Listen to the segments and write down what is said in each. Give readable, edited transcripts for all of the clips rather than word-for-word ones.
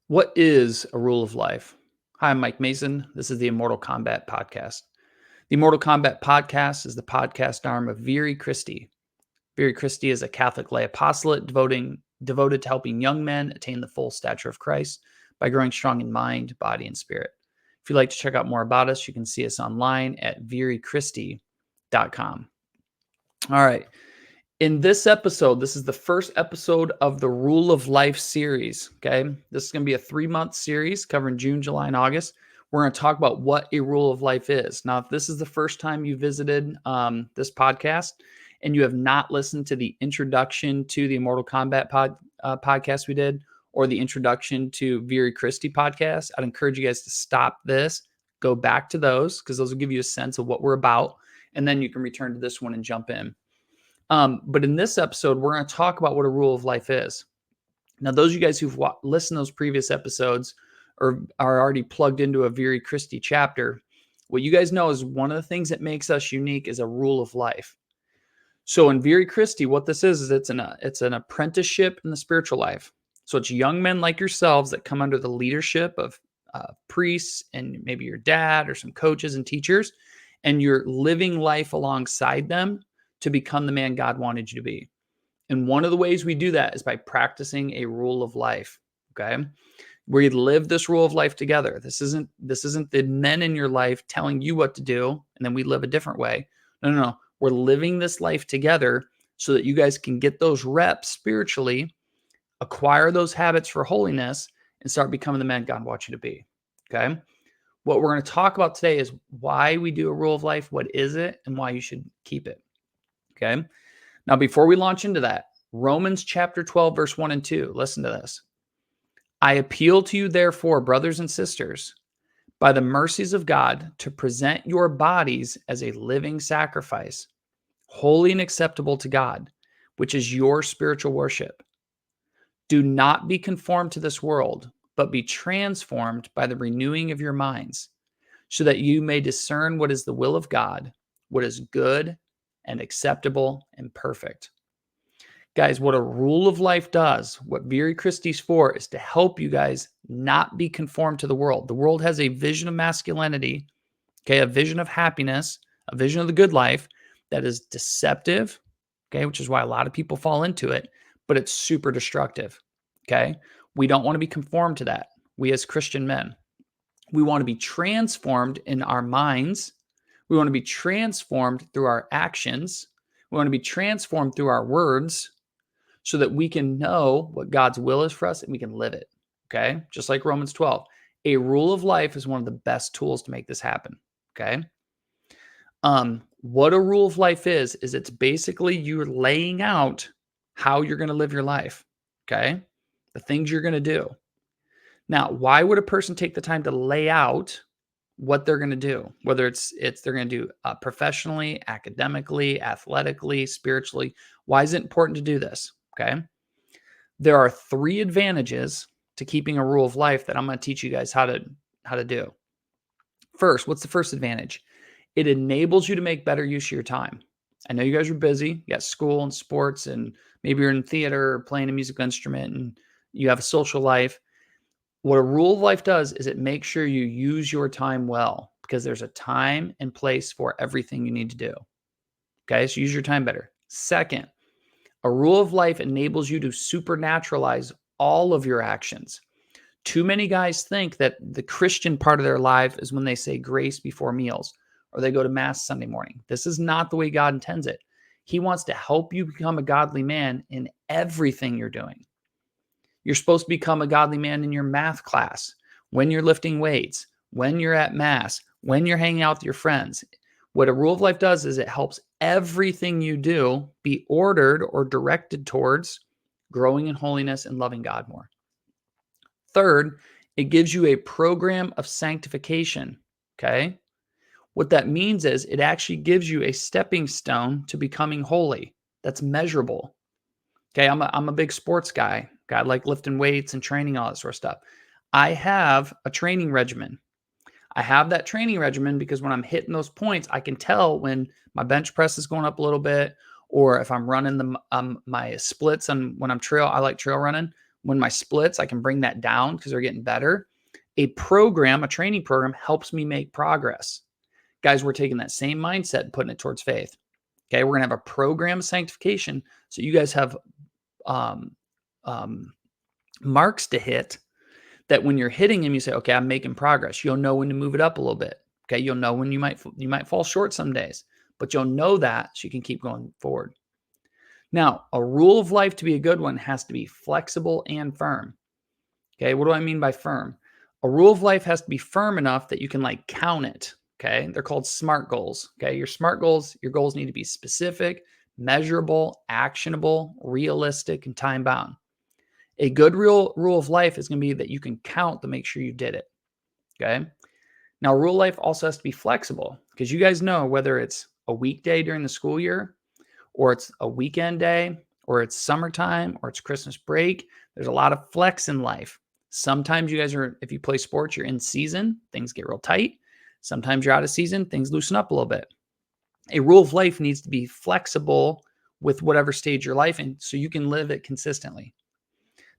What is a rule of life? Hi, I'm Mike Mason. This is the Immortal Combat Podcast. The Immortal Combat Podcast is the podcast arm of Viri Christi. Viri Christi is a Catholic lay apostolate devoted to helping young men attain the full stature of Christ by growing strong in mind, body, and spirit. If you'd like to check out more about us, you can see us online at virichristi.com. All right. In this episode, this is the first episode of the Rule of Life series. Okay. This is going to be a 3-month series covering June, July, and August. We're going to talk about what a rule of life is. Now, if this is the first time you visited this podcast and you have not listened to the introduction to the Immortal Combat podcast we did, or the introduction to Viri Christi podcast, I'd encourage you guys to stop this, go back to those, because those will give you a sense of what we're about. And then you can return to this one and jump in. But in this episode, we're going to talk about what a rule of life is. Now, those of you guys who've listened to those previous episodes or are already plugged into a Viri Christi chapter, what you guys know is one of the things that makes us unique is a rule of life. So in Viri Christi, what this is it's an apprenticeship in the spiritual life. So it's young men like yourselves that come under the leadership of priests and maybe your dad or some coaches and teachers, and you're living life alongside them to become the man God wanted you to be. And one of the ways we do that is by practicing a rule of life. Okay. We live this rule of life together. This isn't the men in your life telling you what to do, and then we live a different way. No. We're living this life together so that you guys can get those reps spiritually, acquire those habits for holiness, and start becoming the man God wants you to be. Okay. What we're going to talk about today is why we do a rule of life, what is it, and why you should keep it. Okay. Now, before we launch into that, Romans chapter 12, verse 1 and 2, listen to this. I appeal to you, therefore, brothers and sisters, by the mercies of God, to present your bodies as a living sacrifice, holy and acceptable to God, which is your spiritual worship. Do not be conformed to this world, but be transformed by the renewing of your minds, so that you may discern what is the will of God, what is good and acceptable and perfect. Guys, what a rule of life does, what Viri Christi's for, is to help you guys not be conformed to the world. The world has a vision of masculinity, okay, a vision of happiness, a vision of the good life that is deceptive, okay, which is why a lot of people fall into it, but it's super destructive, okay? We don't want to be conformed to that. We as Christian men, we want to be transformed in our minds. We want to be transformed through our actions. We want to be transformed through our words so that we can know what God's will is for us and we can live it. Okay. Just like Romans 12. A rule of life is one of the best tools to make this happen. Okay. What a rule of life is it's basically you laying out how you're going to live your life. Okay. The things you're going to do. Now, why would a person take the time to lay out what they're going to do, whether it's they're going to do professionally, academically, athletically, spiritually? Why is it important to do this? Okay. There are 3 advantages to keeping a rule of life that I'm going to teach you guys how to do. First, what's the first advantage? It enables you to make better use of your time. I know you guys are busy. You got school and sports, and maybe you're in theater or playing a musical instrument, and you have a social life. What a rule of life does is it makes sure you use your time well, because there's a time and place for everything you need to do. Okay, so use your time better. Second, a rule of life enables you to supernaturalize all of your actions. Too many guys think that the Christian part of their life is when they say grace before meals or they go to mass Sunday morning. This is not the way God intends it. He wants to help you become a godly man in everything you're doing. You're supposed to become a godly man in your math class, when you're lifting weights, when you're at mass, when you're hanging out with your friends. What a rule of life does is it helps everything you do be ordered or directed towards growing in holiness and loving God more. Third, it gives you a program of sanctification, okay? What that means is it actually gives you a stepping stone to becoming holy that's measurable. Okay, I'm a big sports guy. I like lifting weights and training, all that sort of stuff. I have a training regimen. I have that training regimen because when I'm hitting those points, I can tell when my bench press is going up a little bit, or if I'm running my splits. And when I'm I like trail running. When my splits, I can bring that down because they're getting better. A training program helps me make progress. Guys, we're taking that same mindset and putting it towards faith. Okay, we're going to have a program of sanctification. So you guys have um, um, marks to hit that when you're hitting them, you say, okay, I'm making progress. You'll know when to move it up a little bit. Okay, you'll know when you might fall short some days, but you'll know that so you can keep going forward. Now, a rule of life to be a good one has to be flexible and firm. Okay, what do I mean by firm? A rule of life has to be firm enough that you can like count it. Okay, they're called SMART goals. Okay, your goals need to be specific, measurable, actionable, realistic, and time bound. A good rule of life is going to be that you can count to make sure you did it. Okay. Now, rule of life also has to be flexible because you guys know whether it's a weekday during the school year or it's a weekend day or it's summertime or it's Christmas break, there's a lot of flex in life. Sometimes you guys if you play sports, you're in season, things get real tight. Sometimes you're out of season, things loosen up a little bit. A rule of life needs to be flexible with whatever stage your life in so you can live it consistently.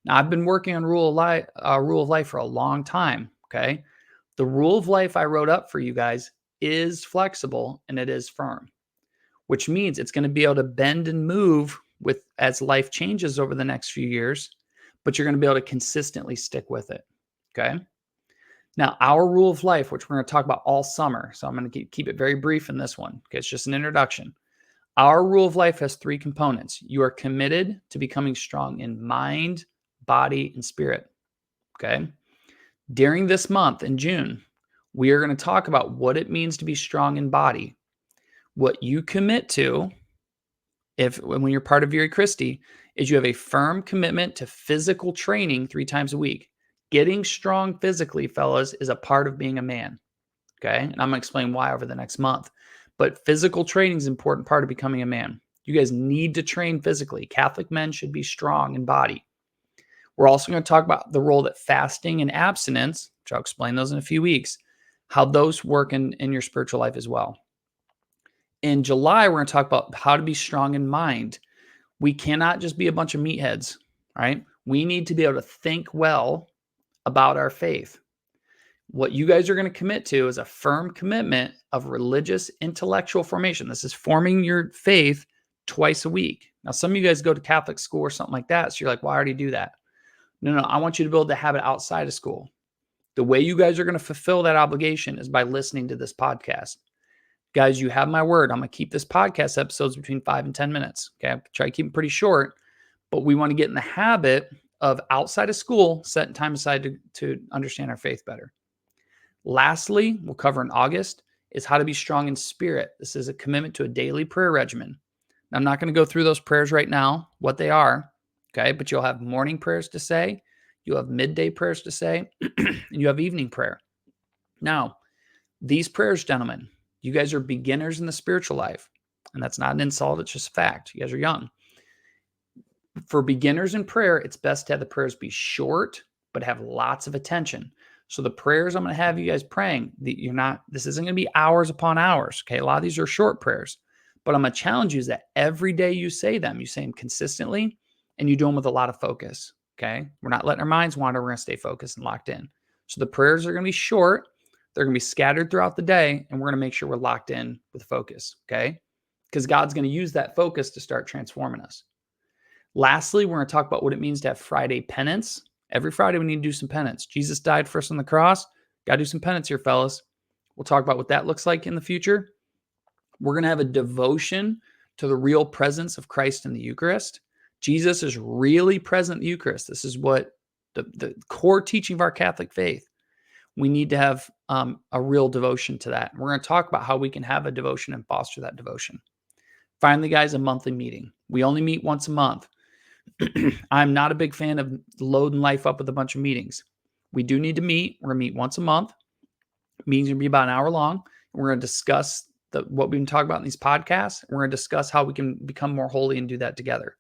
Now, I've been working on rule of life for a long time, okay? The rule of life I wrote up for you guys is flexible and it is firm, which means it's going to be able to bend and move with as life changes over the next few years, but you're going to be able to consistently stick with it, okay? Now, our rule of life, which we're going to talk about all summer, so I'm going to keep it very brief in this one, okay? It's just an introduction. Our rule of life has 3 components. You are committed to becoming strong in mind, body, and spirit. Okay. During this month in June, we are going to talk about what it means to be strong in body. What you commit to, when you're part of Viri Christi, is you have a firm commitment to physical training 3 times a week. Getting strong physically, fellas, is a part of being a man. Okay. And I'm going to explain why over the next month. But physical training is an important part of becoming a man. You guys need to train physically. Catholic men should be strong in body. We're also going to talk about the role that fasting and abstinence, which I'll explain those in a few weeks, how those work in your spiritual life as well. In July, we're going to talk about how to be strong in mind. We cannot just be a bunch of meatheads, right? We need to be able to think well about our faith. What you guys are going to commit to is a firm commitment of religious intellectual formation. This is forming your faith twice a week. Now, some of you guys go to Catholic school or something like that. So you're like, well, I already do that. No, I want you to build the habit outside of school. The way you guys are going to fulfill that obligation is by listening to this podcast. Guys, you have my word. I'm going to keep this podcast episodes between 5 and 10 minutes. Okay. I try to keep them pretty short, but we want to get in the habit of outside of school, setting time aside to understand our faith better. Lastly, we'll cover in August is how to be strong in spirit. This is a commitment to a daily prayer regimen. Now, I'm not going to go through those prayers right now, what they are. Okay. But you'll have morning prayers to say, you'll have midday prayers to say, and you have evening prayer. Now, these prayers, gentlemen, you guys are beginners in the spiritual life. And that's not an insult. It's just fact. You guys are young. For beginners in prayer, it's best to have the prayers be short, but have lots of attention. So the prayers I'm going to have you guys praying, this isn't going to be hours upon hours. Okay. A lot of these are short prayers, but I'm going to challenge you is that every day you say them consistently and you do them with a lot of focus. Okay. We're not letting our minds wander. We're going to stay focused and locked in. So the prayers are going to be short. They're going to be scattered throughout the day. And we're going to make sure we're locked in with focus. Okay. Because God's going to use that focus to start transforming us. Lastly, we're going to talk about what it means to have Friday penance. Every Friday, we need to do some penance. Jesus died for us on the cross. Got to do some penance here, fellas. We'll talk about what that looks like in the future. We're going to have a devotion to the real presence of Christ in the Eucharist. Jesus is really present in the Eucharist. This is what the core teaching of our Catholic faith. We need to have a real devotion to that. We're going to talk about how we can have a devotion and foster that devotion. Finally, guys, a monthly meeting. We only meet once a month. I'm not a big fan of loading life up with a bunch of meetings. We do need to meet. We're going to meet once a month. Meetings are going to be about an hour long. We're going to discuss what we've been talking about in these podcasts. We're going to discuss how we can become more holy and do that together.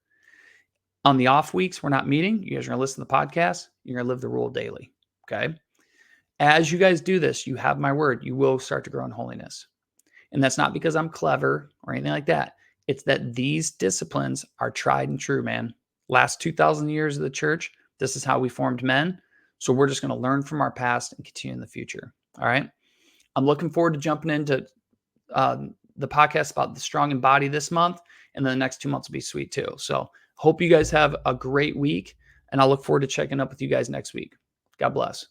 On the off weeks, we're not meeting. You guys are going to listen to the podcast. You're going to live the rule daily. Okay. As you guys do this, you have my word. You will start to grow in holiness. And that's not because I'm clever or anything like that. It's that these disciplines are tried and true, man. Last 2,000 years of the church, This is how we formed men. So we're just going to learn from our past and continue in the future. All right. I'm looking forward to jumping into the podcast about the strong and body this month. And then the next 2 months will be sweet too. So hope you guys have a great week. And I'll look forward to checking up with you guys next week. God bless.